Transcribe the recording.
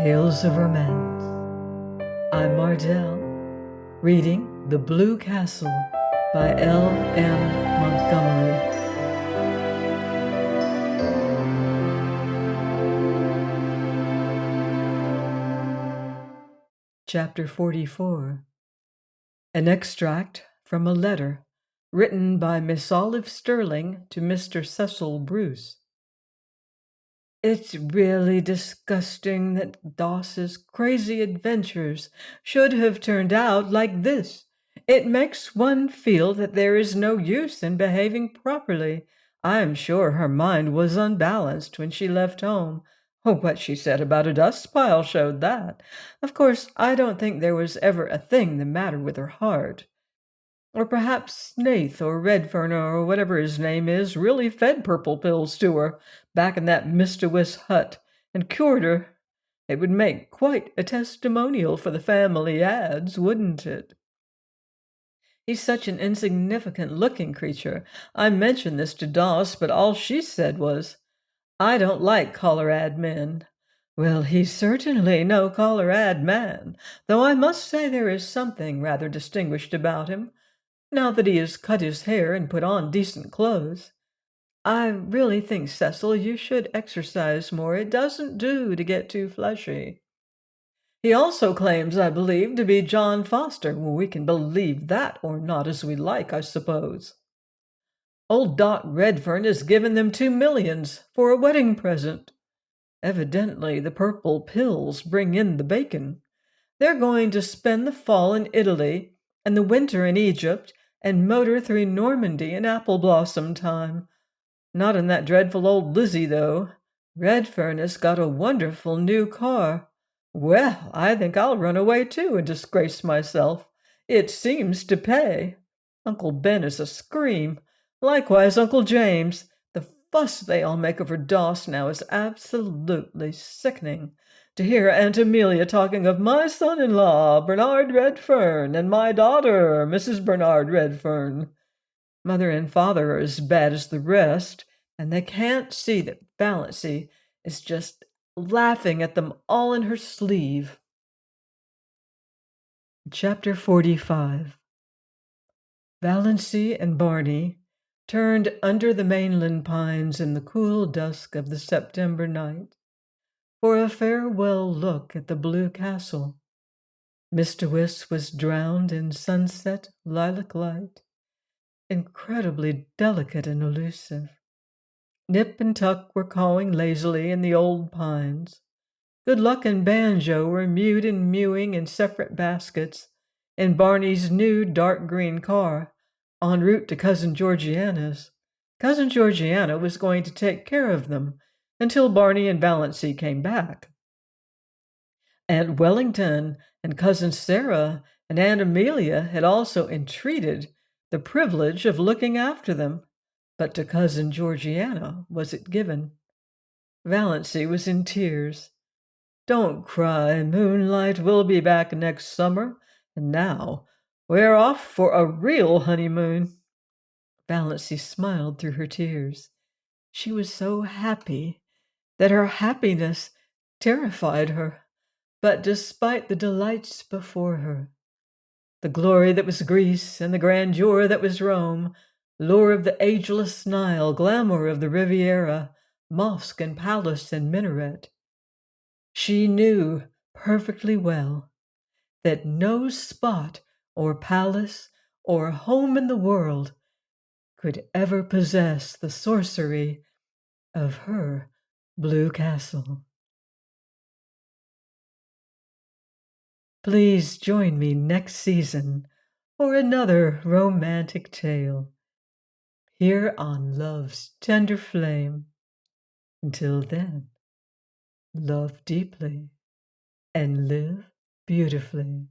Tales of Romance. I'm Mardell, reading The Blue Castle by L.M. Montgomery. Chapter 44. An extract from a letter written by Miss Olive Stirling to Mr. Cecil Bruce. It's really disgusting that Doss's crazy adventures should have turned out like this. It makes one feel that there is no use in behaving properly. I am sure her mind was unbalanced when she left home. Oh, what she said about a dust pile showed that. Of course, I don't think there was ever a thing the matter with her heart. Or perhaps Snaith or Redfern or whatever his name is really fed purple pills to her back in that mischievous hut and cured her. It would make quite a testimonial for the family ads, wouldn't it? He's such an insignificant-looking creature. I mentioned this to Doss, but all she said was, "I don't like collar-ad men." Well, he's certainly no collar-ad man, though I must say there is something rather distinguished about him, now that he has cut his hair and put on decent clothes. I really think, Cecil, you should exercise more. It doesn't do to get too fleshy. He also claims, I believe, to be John Foster. Well, we can believe that or not as we like, I suppose. Old Dot Redfern has given them $2 million for a wedding present. Evidently, the purple pills bring in the bacon. They're going to spend the fall in Italy and the winter in Egypt and motor through Normandy in apple blossom time. Not in that dreadful old Lizzie, though. Redfern has got a wonderful new car. Well, I think I'll run away, too, and disgrace myself. It seems to pay. Uncle Ben is a scream. Likewise Uncle James. The fuss they all make over Doss now is absolutely sickening. To hear Aunt Amelia talking of my son-in-law, Bernard Redfern, and my daughter, Mrs. Bernard Redfern. Mother and father are as bad as the rest, and they can't see that Valancy is just laughing at them all in her sleeve. Chapter 45. Valancy and Barney turned under the mainland pines in the cool dusk of the September night for a farewell look at the Blue Castle. Mistawis was drowned in sunset lilac light, incredibly delicate and elusive. Nip and Tuck were cawing lazily in the old pines. Good Luck and Banjo were mute and mewing in separate baskets in Barney's new dark green car, en route to Cousin Georgiana's. Cousin Georgiana was going to take care of them until Barney and Valancy came back. Aunt Wellington and Cousin Sarah and Aunt Amelia had also entreated the privilege of looking after them, but to Cousin Georgiana was it given. Valancy was in tears. "Don't cry, Moonlight. We'll be back next summer, and now we're off for a real honeymoon." Valancy smiled through her tears. She was so happy that her happiness terrified her. But despite the delights before her, the glory that was Greece and the grandeur that was Rome, lure of the ageless Nile, glamour of the Riviera, mosque and palace and minaret, she knew perfectly well that no spot or palace or home in the world could ever possess the sorcery of her Blue Castle. Please join me next season for another romantic tale here on Love's Tender Flame. Until then, love deeply and live beautifully.